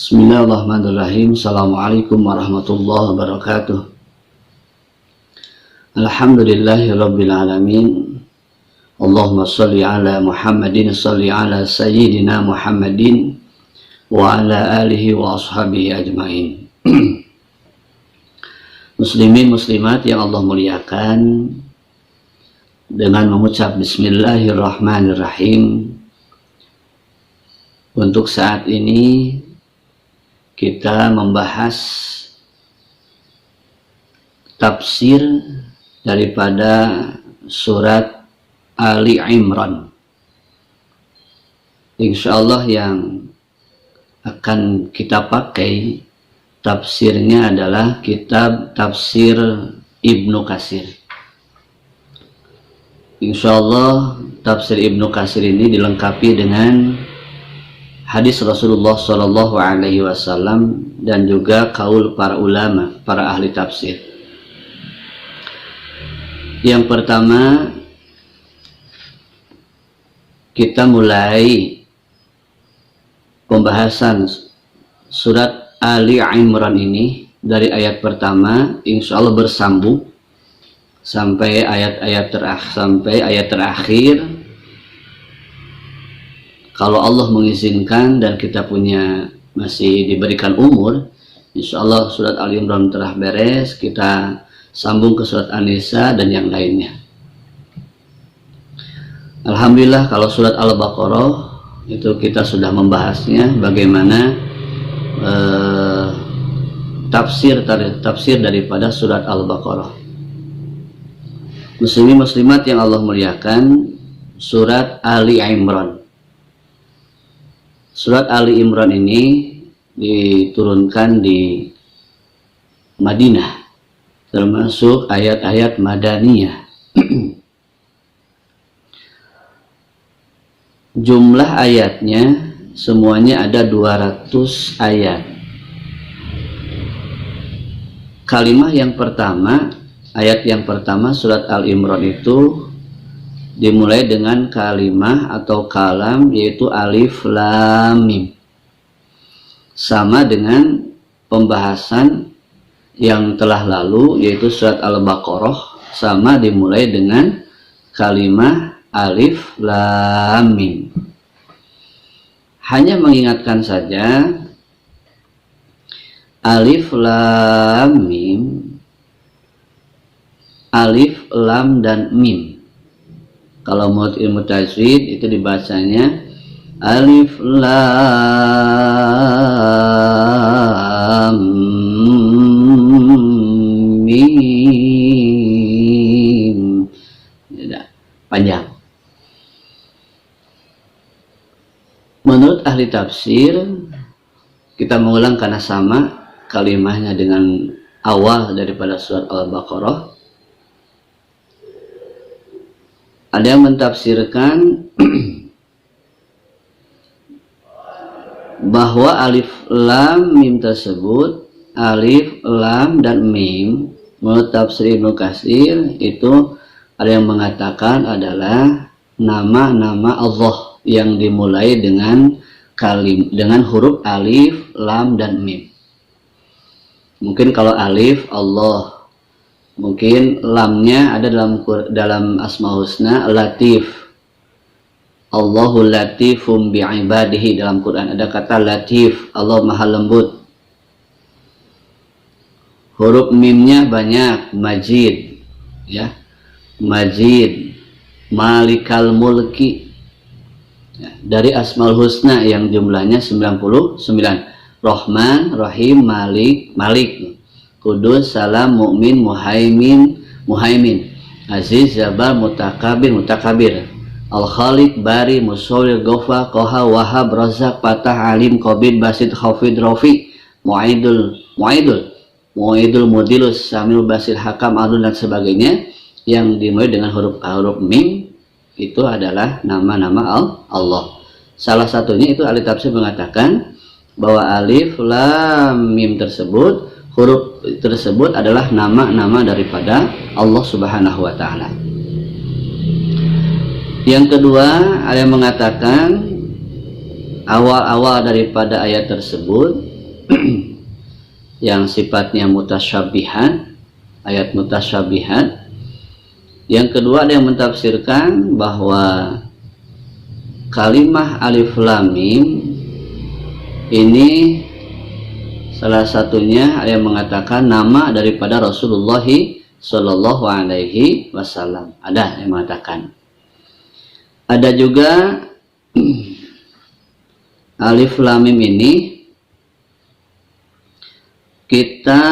Bismillahirrahmanirrahim. Assalamualaikum warahmatullahi wabarakatuh. Alhamdulillahirabbil alamin. Allahumma shalli ala Muhammadin, shalli ala sayyidina Muhammadin wa ala alihi wa ashabihi ajmain. Muslimin muslimat yang Allah muliakan, dengan mengucap bismillahirrahmanirrahim, untuk saat ini kita membahas tafsir daripada surat Ali Imran. Insyaallah yang akan kita pakai tafsirnya adalah kitab tafsir Ibnu Katsir. Insyaallah tafsir Ibnu Katsir ini dilengkapi dengan hadis Rasulullah Shallallahu Alaihi Wasallam dan juga kaul para ulama, para ahli tafsir. Yang pertama, kita mulai pembahasan surat Ali Imran ini dari ayat pertama, insya Allah bersambung sampai ayat terakhir. Kalau Allah mengizinkan dan kita masih diberikan umur, insya Allah surat Ali Imran telah beres, kita sambung ke surat An-Nisa dan yang lainnya. Alhamdulillah kalau surat Al-Baqarah itu kita sudah membahasnya, bagaimana tafsir daripada surat Al-Baqarah. Muslimin muslimat yang Allah muliakan, surat Ali Imran. Surat Ali Imran ini diturunkan di Madinah, termasuk ayat-ayat Madaniyah. Jumlah ayatnya semuanya ada 200 ayat. Kalimah yang pertama, ayat yang pertama surat Ali Imran itu dimulai dengan kalimah atau kalam, yaitu alif lam mim. Sama dengan pembahasan yang telah lalu, yaitu surat Al-Baqarah, sama dimulai dengan kalimah alif lam mim. Hanya mengingatkan saja, alif lam mim, alif lam dan mim. Kalau menurut ilmu tajwid itu dibacanya alif lam mim. Tidak panjang. Menurut ahli tafsir, kita mengulang karena sama kalimahnya dengan awal daripada surat Al-Baqarah. Ada yang mentafsirkan bahwa alif lam mim tersebut, alif lam dan mim, menurut tafsir Ibnu Katsir itu ada yang mengatakan adalah nama-nama Allah yang dimulai dengan huruf alif, lam dan mim. Mungkin kalau alif Allah, mungkin lamnya ada dalam Asmaul Husna Latif. Allahu latifum bi'ibadihi, dalam Quran ada kata latif, Allah maha lembut. Huruf mimnya banyak, majid, ya, majid, malikal mulki, ya, dari Asmaul Husna yang jumlahnya 99, Rahman, Rahim, Malik, Kudus, Salam, Mukmin, Muhaimin, Aziz, Jabbar, Mutakabir, Al-Khaliq, Bari, Musawwir, Ghafar, Qahhar, Wahhab, Razzaq, Fatah, Alim, Qabid, Basit, Khafid, Rafi, Mu'idul, Mudilus, Samil, Basir, Hakam, Adul dan sebagainya yang dimulai dengan huruf mim, itu adalah nama-nama Allah. Salah satunya itu ahli tafsir mengatakan bahwa alif lam mim tersebut, huruf tersebut adalah nama-nama daripada Allah Subhanahu wa Ta'ala. Yang kedua, ada yang mengatakan awal-awal daripada ayat tersebut yang sifatnya mutasyabihat, ayat mutasyabihat. Yang kedua ada yang mentafsirkan bahwa kalimah alif lam mim ini salah satunya ada yang mengatakan nama daripada Rasulullah Shallallahu Alaihi Wasallam. Ada yang mengatakan. Ada juga alif lam mim ini kita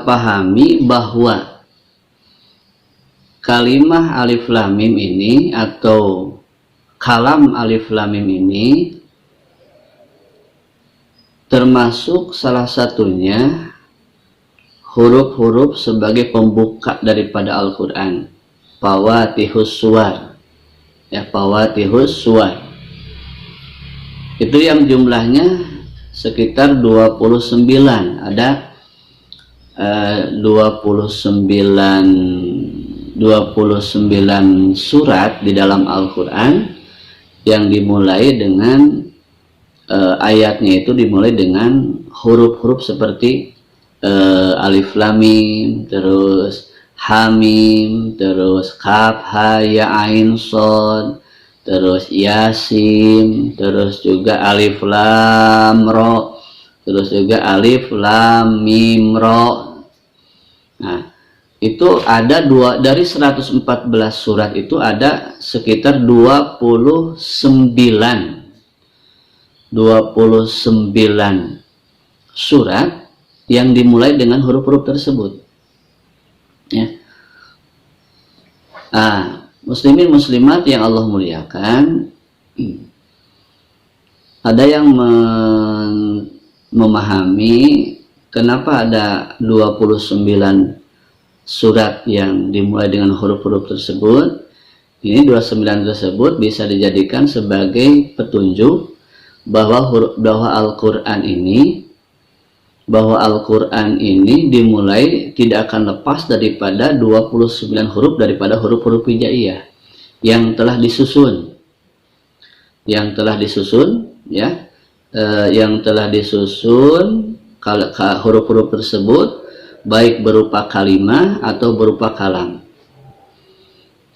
pahami bahwa kalimah alif lam mim ini atau kalam alif lam mim ini termasuk salah satunya huruf-huruf sebagai pembuka daripada Al-Quran, fawatihus suwar, ya, fawatihus suwar. Itu yang jumlahnya sekitar 29. Ada 29 surat di dalam Al-Quran yang dimulai dengan ayatnya itu dimulai dengan huruf-huruf seperti alif lam mim, terus hamim, terus kaf ha ya ain shad, terus yasin, terus juga alif lam ro, terus juga alif lam mim ro. Nah, itu ada dari 114 surat itu ada sekitar 29 surat yang dimulai dengan huruf-huruf tersebut, ya. Muslimin muslimat yang Allah muliakan, ada yang memahami kenapa ada 29 surat yang dimulai dengan huruf-huruf tersebut. Ini 29 tersebut bisa dijadikan sebagai petunjuk bahwa Al-Quran ini dimulai tidak akan lepas daripada 29 huruf daripada huruf-huruf hijaiyah yang telah disusun, ya, yang telah disusun huruf-huruf tersebut baik berupa kalimah atau berupa kalam.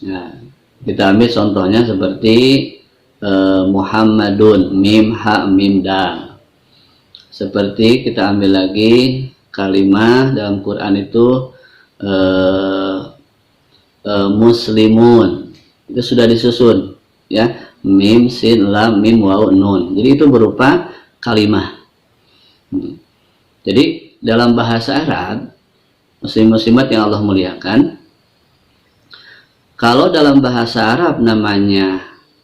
Nah, kita ambil contohnya seperti Muhammadun, mim ha mim dal. Seperti kita ambil lagi kalimah dalam Quran itu muslimun, itu sudah disusun, ya, mim sin lam mim waw nun. Jadi itu berupa kalimah. Jadi dalam bahasa Arab, muslim-muslimat yang Allah muliakan, kalau dalam bahasa Arab namanya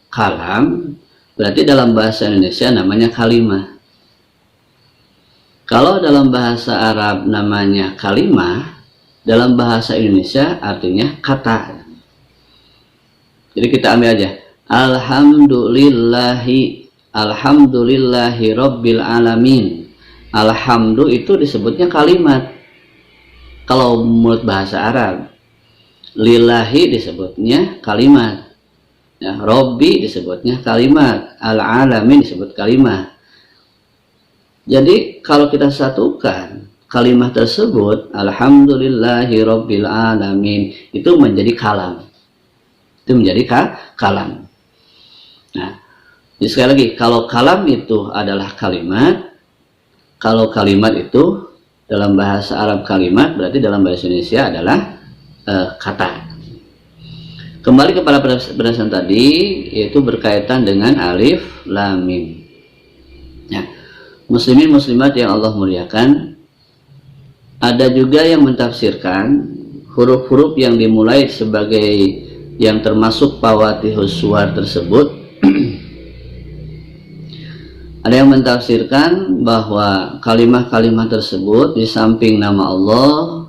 kalam, berarti dalam bahasa Indonesia namanya kalimah. Kalau dalam bahasa Arab namanya kalimah, dalam bahasa Indonesia artinya kata. Jadi kita ambil aja, alhamdulillahi rabbil alamin. Alhamdu itu disebutnya kalimat kalau menurut bahasa Arab. Lillahi disebutnya kalimat, ya, Robbi disebutnya kalimat, al-alamin disebut kalimat. Jadi kalau kita satukan kalimat tersebut, alhamdulillahi rabbil alamin, itu menjadi kalam. Itu menjadi kalam. Nah, jadi sekali lagi, kalau kalam itu adalah kalimat, kalau kalimat itu dalam bahasa Arab kalimat, berarti dalam bahasa Indonesia adalah kata. Kembali kepada penjelasan tadi, yaitu berkaitan dengan alif lam mim. Ya. Muslimin muslimat yang Allah muliakan, ada juga yang mentafsirkan huruf-huruf yang dimulai sebagai yang termasuk fawatihus suwar tersebut. Ada yang mentafsirkan bahwa kalimat-kalimat tersebut di samping nama Allah,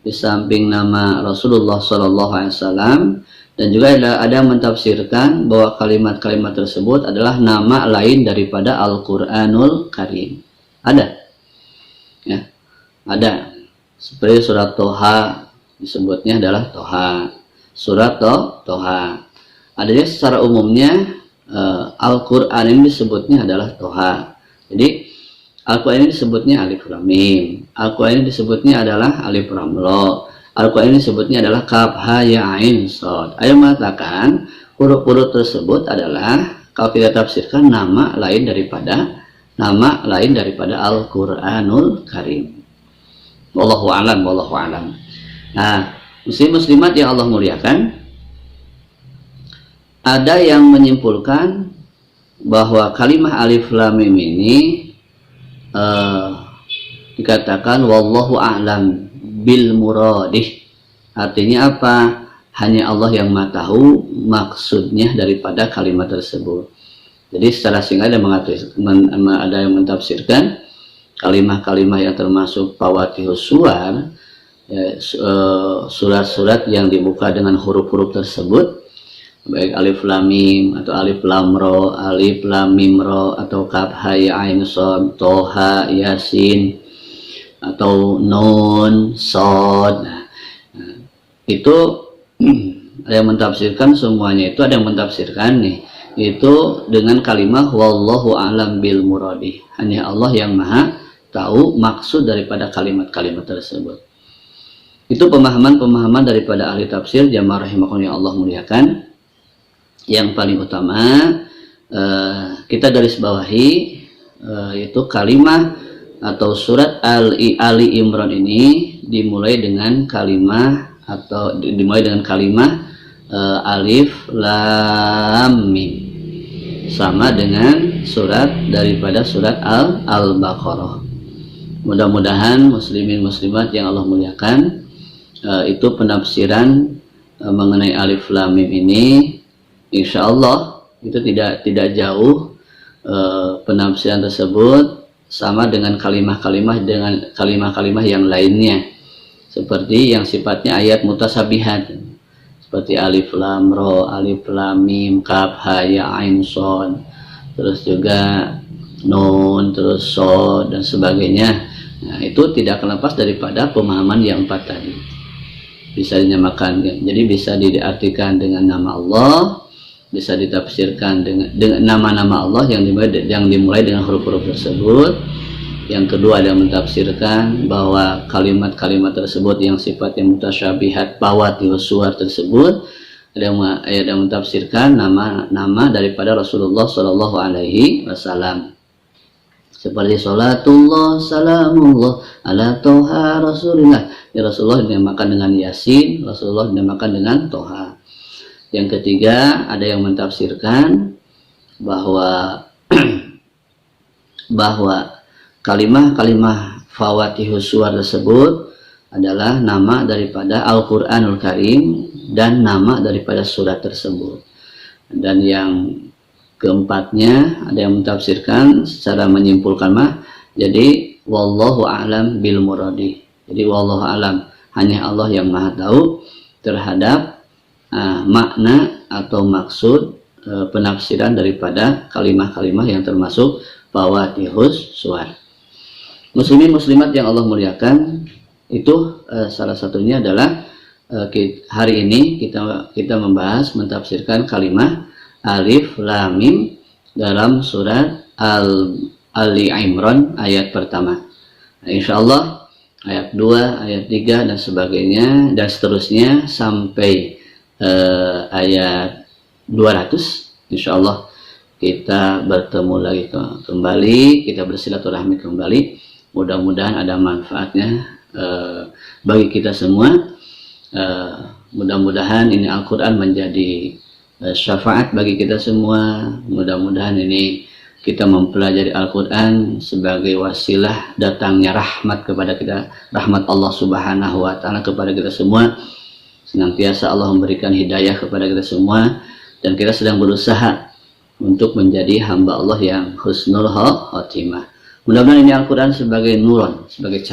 di samping nama Rasulullah SAW, dan juga ada yang mentafsirkan bahwa kalimat-kalimat tersebut adalah nama lain daripada Al-Quranul Karim. Ada, ya, ada. Seperti surat Toha disebutnya adalah Toha, surat Toha. Adanya secara umumnya Al-Quran ini disebutnya adalah Toha. Jadi Al-Quran ini disebutnya Alif Lam Mim. Al-Quran ini disebutnya adalah Alif Lam Ra. Al-Quran ini disebutnya adalah Kaf Ha Ya Ain Shad. Ada yang mengatakan huruf-huruf tersebut adalah kalau kita tafsirkan nama lain daripada Al-Quranul Karim. Wallahu a'lam, wallahu a'lam. Nah, muslim-muslimat yang Allah muliakan, ada yang menyimpulkan bahwa kalimah Alif Lam Mim ini dikatakan wallahu a'lam bil muradih. Artinya apa? Hanya Allah yang tahu maksudnya daripada kalimat tersebut. Jadi secara singkat ada yang mentafsirkan kalimah-kalimah yang termasuk fawatihus suwar, surat-surat yang dibuka dengan huruf-huruf tersebut, baik Alif Lam Mim atau Alif Lam Ra, Alif Lam Mim Ra, atau Kaf Ha Ya Ain Shad, Toha, Yasin, atau Nun, Shad. Nah, itu ada yang mentafsirkan semuanya itu, ada yang mentafsirkan nih itu dengan kalimat wallahu a'lam bil muradi. Hanya Allah yang maha tahu maksud daripada kalimat-kalimat tersebut. Itu pemahaman-pemahaman daripada ahli tafsir jamaah rahimakumullah yang Allah muliakan. Yang paling utama kita garis bawahi itu kalimah atau surat Ali Imran ini dimulai dengan kalimah Alif Lam Mim, sama dengan surat daripada surat Al-Baqarah. Mudah-mudahan muslimin muslimat yang Allah muliakan, itu penafsiran mengenai Alif Lam Mim ini, insya Allah itu tidak jauh penafsiran tersebut sama dengan kalimah-kalimah yang lainnya, seperti yang sifatnya ayat mutasabihat, seperti Alif Lam Ra, Alif Lam Mim, Kaf Ha Ya Ain Shad, terus juga Nun, terus Shad dan sebagainya. Nah, itu tidak akan lepas daripada pemahaman yang empat tadi. Bisa dinamakan, jadi bisa diartikan dengan nama Allah, bisa ditafsirkan dengan nama-nama Allah yang dimulai dengan huruf-huruf tersebut. Yang kedua, ada yang mentafsirkan bahwa kalimat-kalimat tersebut yang sifatnya mutasyabihat, fawatihus suwar tersebut, ada yang mentafsirkan nama daripada Rasulullah Shallallahu Alaihi Wasallam, seperti salatullah salamullah ala toha rasulillah. Ya, Rasulullah dinamakan dengan Yasin, Rasulullah dinamakan dengan Toha. Yang ketiga, ada yang mentafsirkan bahwa kalimah fawatihus suwar tersebut adalah nama daripada Al-Quranul Karim dan nama daripada surat tersebut. Dan yang keempatnya, ada yang mentafsirkan secara menyimpulkan jadi wallahu a'lam bil muradi. Jadi wallahu a'lam, hanya Allah yang maha tahu terhadap makna atau maksud penafsiran daripada kalimah-kalimah yang termasuk fawatihus suwar. Muslimin muslimat yang Allah muliakan, itu salah satunya adalah hari ini kita membahas mentafsirkan kalimah Alif Lam Mim dalam surat Ali Imran ayat pertama. Nah, insya Allah ayat 2, ayat 3 dan sebagainya dan seterusnya sampai ayat 200, insya Allah kita bertemu lagi kembali, kita bersilaturahmi kembali. Mudah-mudahan ada manfaatnya bagi kita semua. Mudah-mudahan ini Al-Quran menjadi syafaat bagi kita semua. Mudah-mudahan ini kita mempelajari Al-Quran sebagai wasilah datangnya rahmat kepada kita, rahmat Allah Subhanahu wa Ta'ala kepada kita semua. Senantiasa Allah memberikan hidayah kepada kita semua, dan kita sedang berusaha untuk menjadi hamba Allah yang husnul khotimah. Mudah-mudahan ini Al-Quran sebagai nuron, sebagai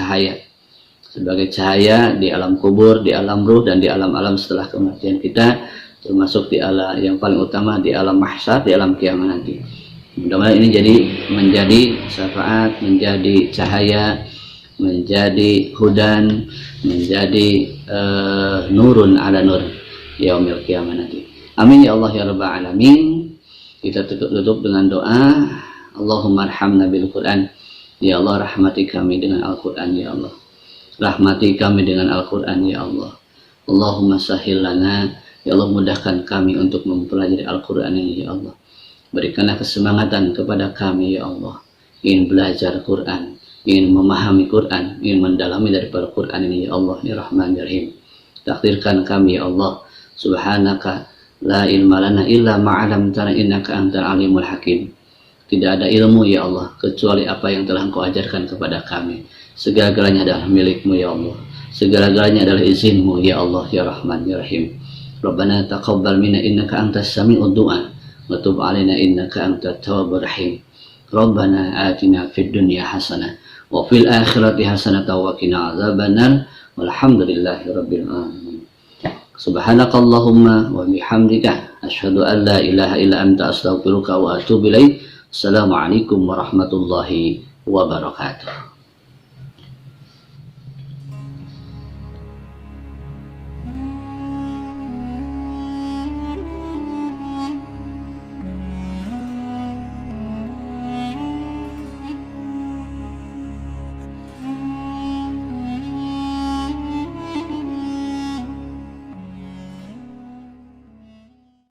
cahaya di alam kubur, di alam ruh, dan di alam-alam setelah kematian kita, termasuk di alam yang paling utama, di alam mahsyar, di alam kiamat nanti. Mudah-mudahan ini menjadi syafaat, menjadi cahaya, menjadi hudan, menjadi nurun ala nur yaumil kiamat nanti. Amin ya Allah ya rabbal alamin. Kita tutup dengan doa, Allahumma arhamna bil Quran. Ya Allah, rahmati kami dengan Al-Quran ya Allah. Rahmati kami dengan Al-Quran ya Allah. Allahumma sahil lana, ya Allah, mudahkan kami untuk mempelajari Al-Quran ini ya Allah. Berikanlah kesemangatan kepada kami ya Allah, ingin belajar Quran, ingin memahami Quran, ingin mendalami daripada Quran ini ya Allah ya Rahman ya Rahim. Takdirkan kami ya Allah, subhanaka la ilma lana illa ma'alamtana innaka antal alimul hakim. Tidak ada ilmu ya Allah kecuali apa yang telah Engkau ajarkan kepada kami. Segala-galanya adalah milikmu ya Allah. Segala-galanya adalah izinmu ya Allah ya Rahman ya Rahim. Rabbana taqabbal minna innaka antas sami'ud du'a wa tub 'alaina innaka antat tawwabur rahim. Rabbana atina fid dunya hasanah wa fil akhirati hasanah wa qina adzabannar. Walhamdulillahi rabbil alamin. Subhanakallahumma wa bihamdika asyhadu an la ilaha illa anta astaghfiruka wa atubu ilaik. Assalamualaikum warahmatullahi wabarakatuh.